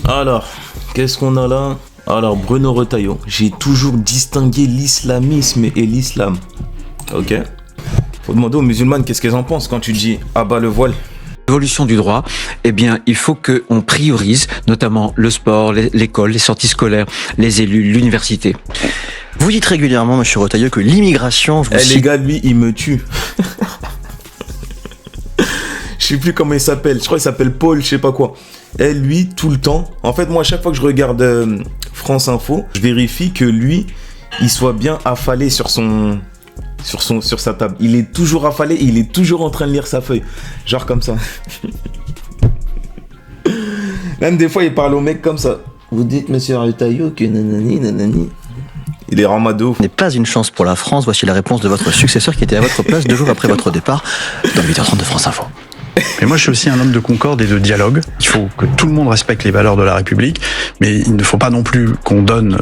Alors, qu'est-ce qu'on a là? Alors, Bruno Retailleau, j'ai toujours distingué l'islamisme et l'islam. Ok? Faut demander aux musulmanes qu'est-ce qu'elles en pensent quand tu dis « abat le voile ». L'évolution du droit, eh bien, il faut qu'on priorise notamment le sport, l'école, les sorties scolaires, les élus, l'université. Vous dites régulièrement, monsieur Retailleau, que l'immigration... Les gars, lui, il me tue. Je sais plus comment il s'appelle. Je crois qu'il s'appelle Paul, je sais pas quoi. Et lui, tout le temps... En fait, moi, à chaque fois que je regarde France Info, je vérifie que lui, il soit bien affalé sur sa table. Il est toujours affalé et il est toujours en train de lire sa feuille. Genre comme ça. Même des fois, il parle au mec comme ça. Vous dites, monsieur Retailleau, que nanani, nanani. Il est ramado. N'est pas une chance pour la France. Voici la réponse de votre successeur qui était à votre place 2 jours après votre départ dans 8h30 de France Info. Mais moi, je suis aussi un homme de concorde et de dialogue. Il faut que tout le monde respecte les valeurs de la République, mais il ne faut pas non plus qu'on donne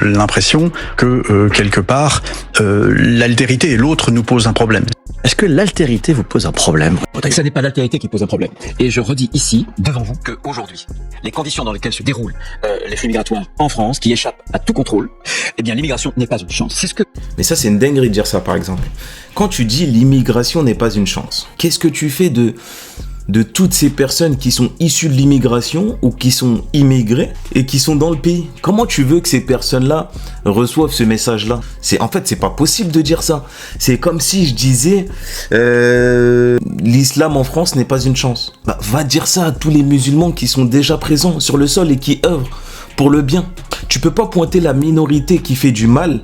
l'impression que, quelque part, l'altérité et l'autre nous posent un problème. Est-ce que l'altérité vous pose un problème? Ça n'est pas l'altérité qui pose un problème. Et je redis ici, devant vous, qu'aujourd'hui, les conditions dans lesquelles se déroulent les flux migratoires en France, qui échappent à tout contrôle, eh bien l'immigration n'est pas une chance. C'est ce que... Mais ça, c'est une dinguerie de dire ça, par exemple. Quand tu dis l'immigration n'est pas une chance, qu'est-ce que tu fais de toutes ces personnes qui sont issues de l'immigration ou qui sont immigrées et qui sont dans le pays? Comment tu veux que ces personnes-là reçoivent ce message-là? En fait, c'est pas possible de dire ça. C'est comme si je disais l'islam en France n'est pas une chance. Bah, va dire ça à tous les musulmans qui sont déjà présents sur le sol et qui œuvrent pour le bien. Tu peux pas pointer la minorité qui fait du mal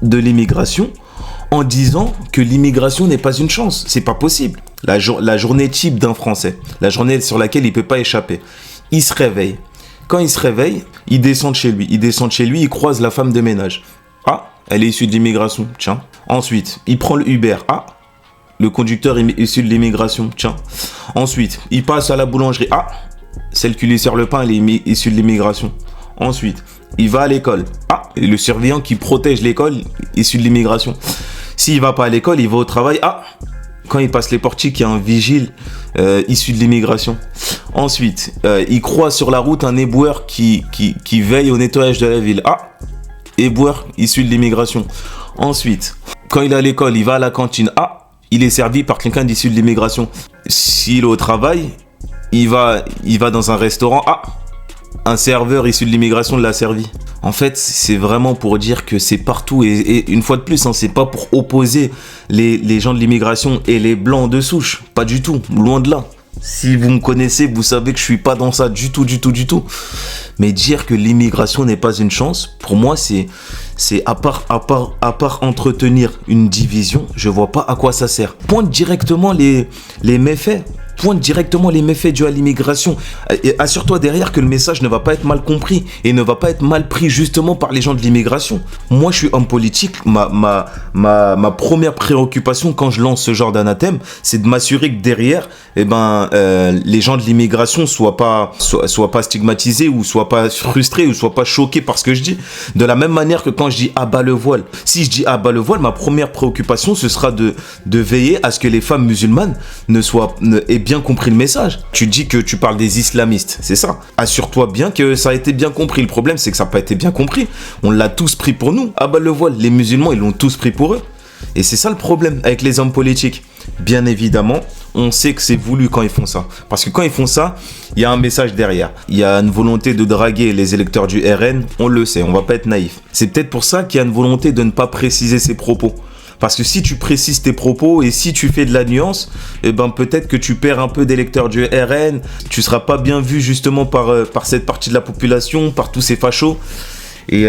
de l'immigration en disant que l'immigration n'est pas une chance. C'est pas possible. La journée type d'un Français, la journée sur laquelle il peut pas échapper. Il se réveille. Quand il se réveille, il descend de chez lui. Il croise la femme de ménage. Ah, elle est issue de l'immigration. Tiens. Ensuite, il prend le Uber. Ah, le conducteur est issu de l'immigration. Tiens. Ensuite, il passe à la boulangerie. Ah, celle qui lui sert le pain, elle est issue de l'immigration. Ensuite, il va à l'école. Ah, et le surveillant qui protège l'école, issu de l'immigration. S'il va pas à l'école, il va au travail. Ah, quand il passe les portiques, il y a un vigile issu de l'immigration. Ensuite, il croise sur la route un éboueur qui veille au nettoyage de la ville. Ah, éboueur issu de l'immigration. Ensuite, quand il est à l'école, il va à la cantine. Ah, il est servi par quelqu'un d'issu de l'immigration. S'il est au travail, il va dans un restaurant. Ah, un serveur issu de l'immigration l'a servi. En fait, c'est vraiment pour dire que c'est partout. Et une fois de plus, hein, c'est pas pour opposer les gens de l'immigration et les blancs de souche. Pas du tout, loin de là. Si vous me connaissez, vous savez que je suis pas dans ça du tout. Mais dire que l'immigration n'est pas une chance, pour moi, c'est à part entretenir une division, je vois pas à quoi ça sert. Pointe directement les méfaits. Pointe directement les méfaits dus à l'immigration. Et assure-toi derrière que le message ne va pas être mal compris et ne va pas être mal pris justement par les gens de l'immigration. Moi, je suis homme politique. Ma première préoccupation quand je lance ce genre d'anathème, c'est de m'assurer que derrière, les gens de l'immigration soient pas stigmatisés ou soient pas frustrés ou soient pas choqués par ce que je dis. De la même manière que quand je dis abat le voile. Si je dis abat le voile, ma première préoccupation, ce sera de veiller à ce que les femmes musulmanes aient bien compris le message. Tu dis que tu parles des islamistes, c'est ça. Assure-toi bien que ça a été bien compris. Le problème, c'est que ça n'a pas été bien compris. On l'a tous pris pour nous. Ah bah le voile, les musulmans, ils l'ont tous pris pour eux. Et c'est ça le problème avec les hommes politiques. Bien évidemment, on sait que c'est voulu quand ils font ça. Parce que quand ils font ça, il y a un message derrière. Il y a une volonté de draguer les électeurs du RN. On le sait, on va pas être naïf. C'est peut-être pour ça qu'il y a une volonté de ne pas préciser ses propos. Parce que si tu précises tes propos et si tu fais de la nuance, peut-être que tu perds un peu d'électeurs du RN. Tu seras pas bien vu justement par cette partie de la population, par tous ces fachos. Et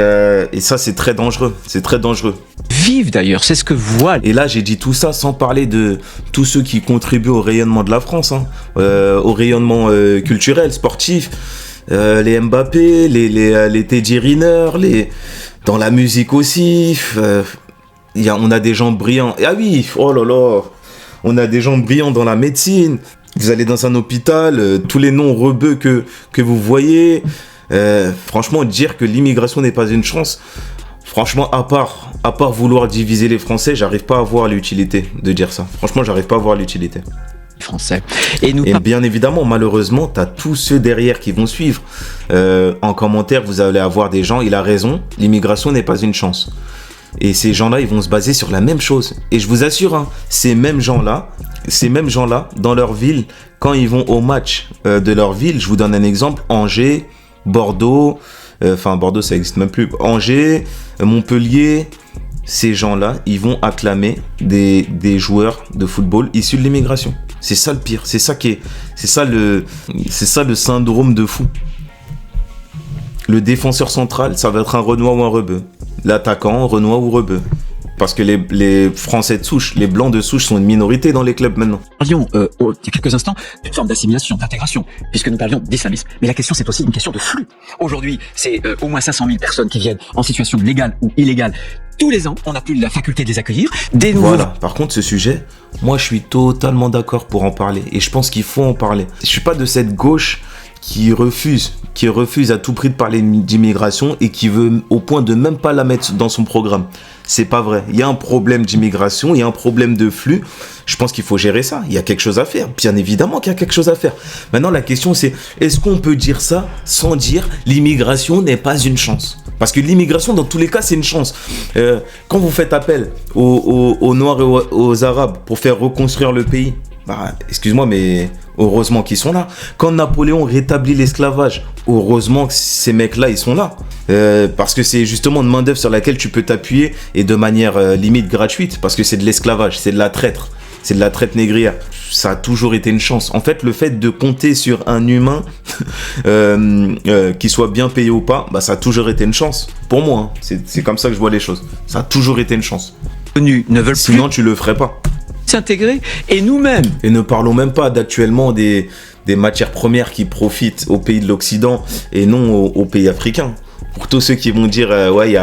ça, c'est très dangereux. C'est très dangereux. Vive d'ailleurs, c'est ce que voit. Et là, j'ai dit tout ça sans parler de tous ceux qui contribuent au rayonnement de la France, hein, au rayonnement culturel, sportif, les Mbappé, les Teddy Riner, dans la musique aussi. On a des gens brillants. Ah oui, oh là là, on a des gens brillants dans la médecine. Vous allez dans un hôpital, tous les noms rebeux que vous voyez. Franchement, dire que l'immigration n'est pas une chance, franchement, à part vouloir diviser les Français, j'arrive pas à voir l'utilité de dire ça. Franchement, j'arrive pas à voir l'utilité. Français. Et nous Et bien évidemment, malheureusement, t'as tous ceux derrière qui vont suivre. En commentaire, vous allez avoir des gens, il a raison, l'immigration n'est pas une chance. Et ces gens-là, ils vont se baser sur la même chose. Et je vous assure, hein, ces mêmes gens-là, dans leur ville, quand ils vont au match de leur ville, je vous donne un exemple, Angers, Bordeaux, Bordeaux ça existe même plus, Angers, Montpellier, ces gens-là, ils vont acclamer des joueurs de football issus de l'immigration. C'est ça le pire, c'est ça le syndrome de fou. Le défenseur central, ça va être un Renoir ou un Rebeu. L'attaquant, Renoir ou Rebeu. Parce que les Français de souche, les Blancs de souche sont une minorité dans les clubs maintenant. Parlions il y a quelques instants d'une forme d'assimilation, d'intégration, puisque nous parlions d'islamisme. Mais la question, c'est aussi une question de flux. Aujourd'hui, c'est au moins 500 000 personnes qui viennent en situation légale ou illégale. Tous les ans, on n'a plus la faculté de les accueillir. Des nouveaux... Voilà. Par contre, ce sujet, moi, je suis totalement d'accord pour en parler. Et je pense qu'il faut en parler. Je suis pas de cette gauche qui refuse à tout prix de parler d'immigration et qui veut au point de même pas la mettre dans son programme. C'est pas vrai. Il y a un problème d'immigration, il y a un problème de flux. Je pense qu'il faut gérer ça. Il y a quelque chose à faire. Bien évidemment qu'il y a quelque chose à faire. Maintenant, la question c'est, est-ce qu'on peut dire ça sans dire l'immigration n'est pas une chance ? Parce que l'immigration, dans tous les cas, c'est une chance. Quand vous faites appel aux Noirs et aux Arabes pour faire reconstruire le pays, excuse-moi, mais heureusement qu'ils sont là. Quand Napoléon rétablit l'esclavage, heureusement que ces mecs-là, ils sont là. Parce que c'est justement une main-d'œuvre sur laquelle tu peux t'appuyer et de manière limite gratuite, parce que c'est de l'esclavage, c'est de la traite. C'est de la traite négrière. Ça a toujours été une chance. En fait, le fait de compter sur un humain qui soit bien payé ou pas, ça a toujours été une chance. Pour moi, hein. C'est comme ça que je vois les choses. Ça a toujours été une chance. Ne veulent Sinon, tu le ferais pas. S'intégrer, et nous-mêmes. Et ne parlons même pas d'actuellement des matières premières qui profitent aux pays de l'Occident et non aux pays africains. Pour tous ceux qui vont dire il y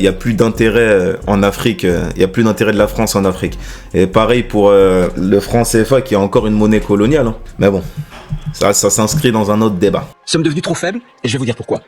a plus d'intérêt en Afrique, il y a plus d'intérêt de la France en Afrique. Et pareil pour le franc CFA qui est encore une monnaie coloniale. Hein. Mais bon, ça s'inscrit dans un autre débat. Nous sommes devenus trop faibles, et je vais vous dire pourquoi.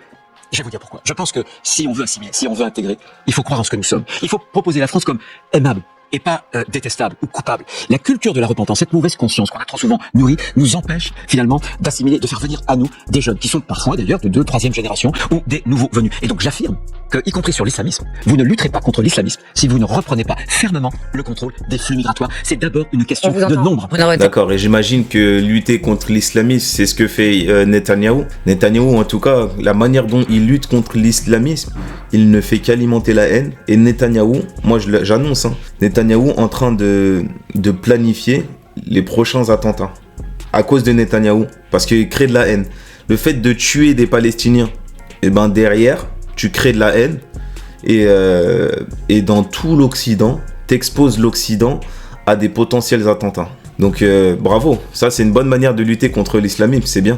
Je pense que si on veut assimiler, si on veut intégrer, il faut croire en ce que nous sommes. Il faut proposer la France comme aimable et pas détestable ou coupable. La culture de la repentance, cette mauvaise conscience qu'on a trop souvent nourrie, nous empêche finalement d'assimiler, de faire venir à nous des jeunes qui sont parfois d'ailleurs de 2e, 3e génération ou des nouveaux venus. Et donc j'affirme que, y compris sur l'islamisme, vous ne lutterez pas contre l'islamisme si vous ne reprenez pas fermement le contrôle des flux migratoires. C'est d'abord une question de nombre. D'accord, et j'imagine que lutter contre l'islamisme, c'est ce que fait Netanyahou. Netanyahou, en tout cas, la manière dont il lutte contre l'islamisme, il ne fait qu'alimenter la haine. Et Netanyahou, moi j'annonce, hein, Netanyahou en train de planifier les prochains attentats à cause de Netanyahou, parce qu'il crée de la haine. Le fait de tuer des Palestiniens, et derrière, tu crées de la haine et dans tout l'Occident, t'exposes l'Occident à des potentiels attentats. Donc bravo, ça c'est une bonne manière de lutter contre l'islamisme, c'est bien.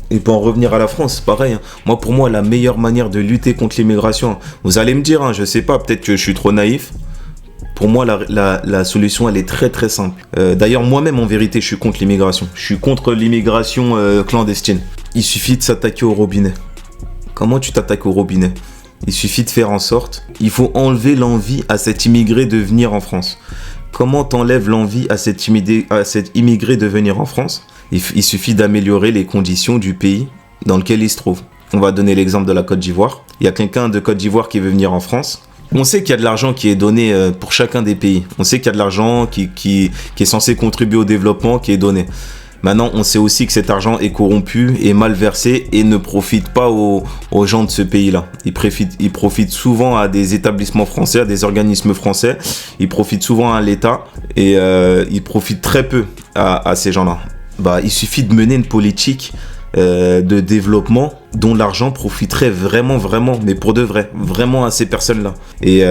Et pour en revenir à la France, pareil. Hein. Pour moi, la meilleure manière de lutter contre l'immigration, vous allez me dire, hein, je sais pas, peut-être que je suis trop naïf. Pour moi, la solution, elle est très très simple. D'ailleurs, moi-même, en vérité, je suis contre l'immigration. Je suis contre l'immigration clandestine. Il suffit de s'attaquer au robinet. Comment tu t'attaques au robinet ? Il suffit de faire en sorte, il faut enlever l'envie à cet immigré de venir en France. Comment t'enlèves l'envie à cet immigré de venir en France ? Il suffit d'améliorer les conditions du pays dans lequel il se trouve. On va donner l'exemple de la Côte d'Ivoire. Il y a quelqu'un de Côte d'Ivoire qui veut venir en France. On sait qu'il y a de l'argent qui est donné pour chacun des pays. On sait qu'il y a de l'argent qui est censé contribuer au développement qui est donné. Maintenant, on sait aussi que cet argent est corrompu, est mal versé et ne profite pas aux gens de ce pays-là. Il profite souvent à des établissements français, à des organismes français. Il profite souvent à l'État et il profite très peu à ces gens-là. Il suffit de mener une politique de développement dont l'argent profiterait vraiment, mais pour de vrai, vraiment à ces personnes-là. Et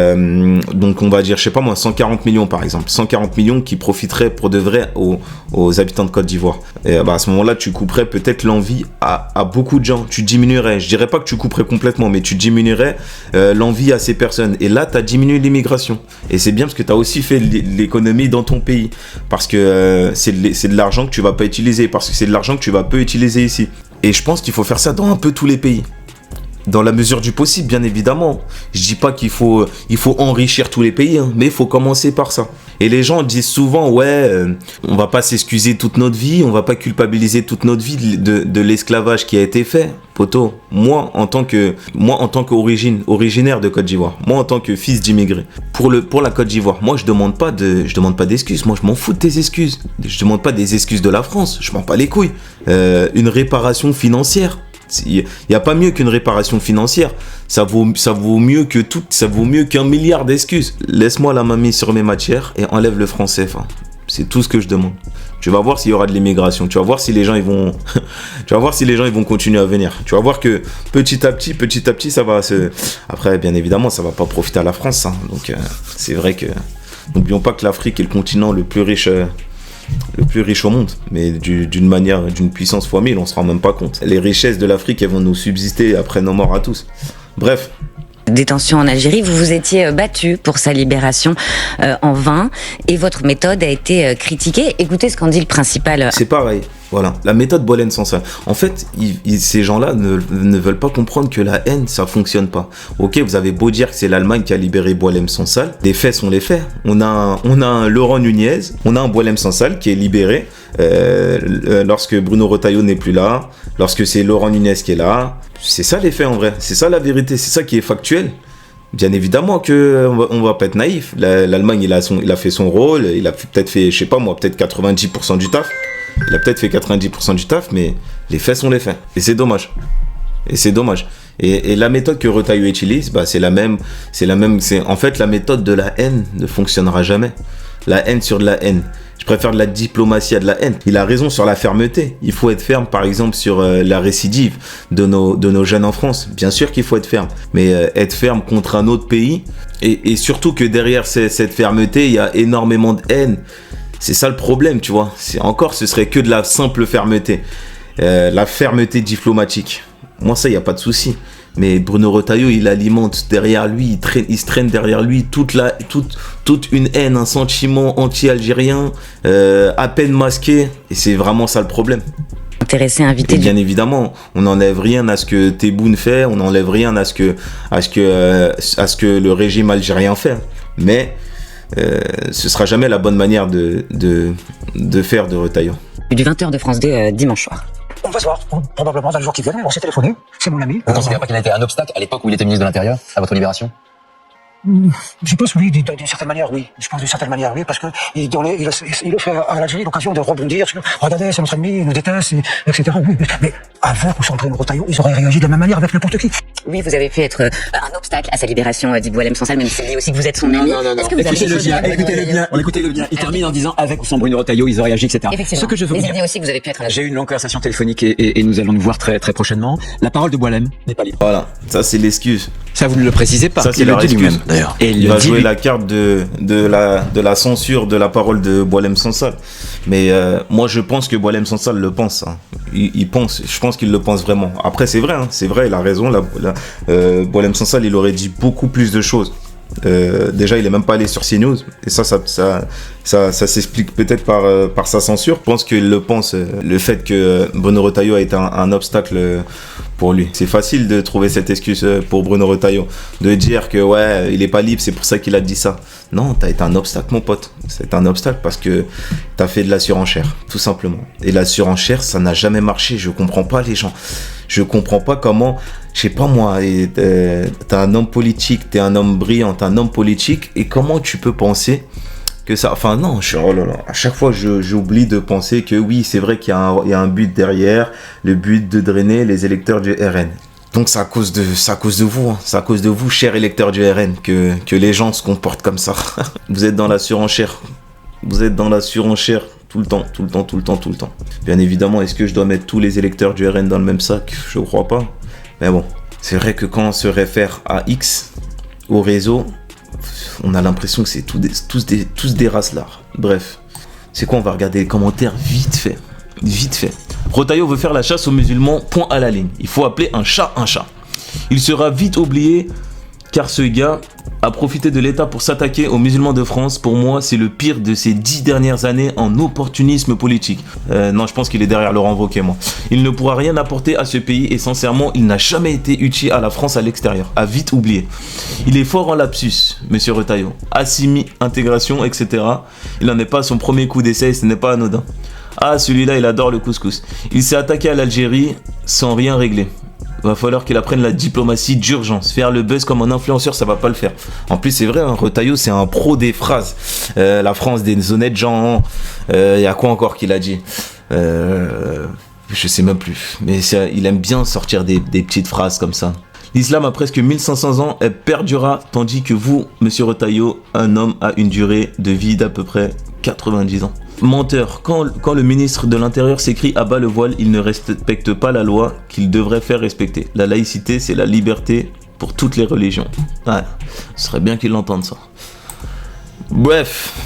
donc on va dire, je sais pas moi, 140 millions par exemple, 140 millions qui profiteraient pour de vrai aux habitants de Côte d'Ivoire. Et à ce moment-là, tu couperais peut-être l'envie à beaucoup de gens, tu diminuerais, je dirais pas que tu couperais complètement, mais tu diminuerais l'envie à ces personnes. Et là, tu as diminué l'immigration. Et c'est bien parce que tu as aussi fait l'économie dans ton pays, parce que c'est de l'argent que tu vas pas utiliser, parce que c'est de l'argent que tu vas peu utiliser ici. Et je pense qu'il faut faire ça dans un peu tous les pays. Dans la mesure du possible, bien évidemment. Je dis pas qu'il faut enrichir tous les pays, hein, mais il faut commencer par ça. Et les gens disent souvent, on va pas s'excuser toute notre vie, on va pas culpabiliser toute notre vie de l'esclavage qui a été fait. Poto, moi en tant qu'originaire de Côte d'Ivoire, moi en tant que fils d'immigré, pour la Côte d'Ivoire, moi je demande pas d'excuses, moi je m'en fous de tes excuses. Je demande pas des excuses de la France, je m'en bats les couilles. Une réparation financière. Il n'y a pas mieux qu'une réparation financière. Ça vaut mieux que tout. Ça vaut mieux qu'un milliard d'excuses. Laisse-moi la main mise sur mes matières et enlève le franc CFA. C'est tout ce que je demande. Tu vas voir s'il y aura de l'immigration. Tu vas voir si les gens ils vont. Tu vas voir si les gens ils vont continuer à venir. Tu vas voir que petit à petit, ça va se. Après, bien évidemment, ça va pas profiter à la France. Hein. Donc, c'est vrai que. N'oublions pas que l'Afrique est le continent le plus riche au monde, mais d'une puissance fois 1000, on se rend même pas compte. Les richesses de l'Afrique, elles vont nous subsister après nos morts à tous. Bref. Détention en Algérie, vous vous étiez battu pour sa libération en vain, et votre méthode a été critiquée. Écoutez ce qu'en dit le principal. C'est pareil, voilà. La méthode Boualem Sansal. En fait, ces gens-là ne veulent pas comprendre que la haine, ça fonctionne pas. Ok, vous avez beau dire que c'est l'Allemagne qui a libéré Boualem Sansal, les faits sont les faits. On a un Laurent Nunez, on a un Boualem Sansal qui est libéré lorsque Bruno Retailleau n'est plus là, lorsque c'est Laurent Nunez qui est là. C'est ça les faits en vrai, c'est ça la vérité, c'est ça qui est factuel. Bien évidemment que on va pas être naïf. L'Allemagne, il a fait son rôle, il a peut-être fait, je sais pas moi, peut-être 90% du taf. Il a peut-être fait 90% du taf, mais les faits sont les faits. Et c'est dommage. Et la méthode que Retailleau utilise, c'est la même. En fait, la méthode de la haine ne fonctionnera jamais. La haine sur de la haine. Je préfère de la diplomatie à de la haine. Il a raison sur la fermeté. Il faut être ferme, par exemple, sur la récidive de nos jeunes en France. Bien sûr qu'il faut être ferme. Mais être ferme contre un autre pays, et surtout que derrière cette fermeté, il y a énormément de haine. C'est ça le problème, tu vois. Ce serait que de la simple fermeté. La fermeté diplomatique. Moi, ça, il n'y a pas de souci. Mais Bruno Retailleau, il alimente derrière lui, il se traîne derrière lui toute une haine, un sentiment anti-algérien, à peine masqué. Et c'est vraiment ça le problème. Intéressé, invité. Et bien évidemment, on n'enlève rien à ce que Tebboune fait, on n'enlève rien à ce que le régime algérien fait. Mais ce sera jamais la bonne manière de faire de Retailleau. Du 20h de France 2 dimanche soir. On va se voir, probablement dans le jour qui vient. On s'est téléphoné, c'est mon ami. Vous considérez pas qu'il a été un obstacle à l'époque où il était ministre de l'Intérieur, à votre libération? Je pense oui, d'une certaine manière, oui. Je pense d'une certaine manière, oui, parce que il offre à l'Algérie l'occasion de rebondir sur regardez, c'est notre ennemi, il nous déteste, etc. Oui, mais avec ou sans Bruno Retailleau, ils auraient réagi de la même manière avec n'importe qui. Oui, vous avez fait être un obstacle à sa libération, dit Boualem Sansal, même s'il dit aussi que vous êtes son ami. Non. Écoutez-le bien. Il termine en disant avec ou sans Bruno Retailleau, ils auraient réagi, etc. Effectivement. Ce que je veux vous dire. dit aussi que vous avez pu être. J'ai eu une longue conversation téléphonique et nous allons nous voir très très prochainement. La parole de Boualem n'est pas libre. Voilà, ça c'est l'excuse. Ça vous ne le précisez pas. Ça c'est Il le leur dit excuse. lui-même, d'ailleurs. Et Il va jouer la carte de la censure de la parole de Boualem Sansal. Mais moi je pense que Boualem Sansal le pense. Hein. Il pense, je pense qu'il le pense vraiment. Après c'est vrai, il a raison. Boualem Sansal, il aurait dit beaucoup plus de choses. Déjà il est même pas allé sur CNews et ça s'explique peut-être par sa censure. Je pense qu'il le pense, le fait que Bruno Retailleau a été un obstacle pour lui. C'est facile de trouver cette excuse pour Bruno Retailleau, de dire que il est pas libre, c'est pour ça qu'il a dit ça. Non, t'as été un obstacle mon pote, c'est un obstacle parce que t'as fait de la surenchère, tout simplement. Et la surenchère, ça n'a jamais marché. Je comprends pas les gens. Je comprends pas comment, je sais pas moi, t'es un homme politique, t'es un homme brillant, t'es un homme politique, et comment tu peux penser que ça... Enfin non, à chaque fois j'oublie de penser que oui, c'est vrai qu'il y a un but derrière, le but de drainer les électeurs du RN. Donc c'est à cause de vous, c'est à cause de vous, chers électeurs du RN, que les gens se comportent comme ça. Vous êtes dans la surenchère. Tout le temps. Bien évidemment, est-ce que je dois mettre tous les électeurs du RN dans le même sac? Je crois pas. Mais bon, c'est vrai que quand on se réfère à X, au réseau, on a l'impression que c'est tous des racelards. Bref, c'est quoi? On va regarder les commentaires vite fait. Retailleau veut faire la chasse aux musulmans, point à la ligne. Il faut appeler un chat un chat. Il sera vite oublié car ce gars a profité de l'État pour s'attaquer aux musulmans de France. Pour moi, c'est le pire de ces 10 dernières années en opportunisme politique. Non, je pense qu'il est derrière Laurent Wauquiez, moi. Il ne pourra rien apporter à ce pays et sincèrement, il n'a jamais été utile à la France à l'extérieur. À vite oublier. Il est fort en lapsus, monsieur Retailleau. Assimi, intégration, etc. Il n'en est pas à son premier coup d'essai et ce n'est pas anodin. Ah, celui-là, il adore le couscous. Il s'est attaqué à l'Algérie sans rien régler. Va falloir qu'il apprenne la diplomatie d'urgence. Faire le buzz comme un influenceur, ça va pas le faire. En plus, c'est vrai, hein, Retailleau, c'est un pro des phrases. La France des honnêtes gens. Y a quoi encore qu'il a dit je sais même plus. Mais il aime bien sortir des petites phrases comme ça. L'islam a presque 1500 ans, elle perdurera, tandis que vous, monsieur Retailleau, un homme a une durée de vie d'à peu près 90 ans. Menteur, quand le ministre de l'Intérieur s'écrit à bas le voile, il ne respecte pas la loi qu'il devrait faire respecter. La laïcité, c'est la liberté pour toutes les religions. Ouais, ce serait bien qu'il l'entende ça. Bref.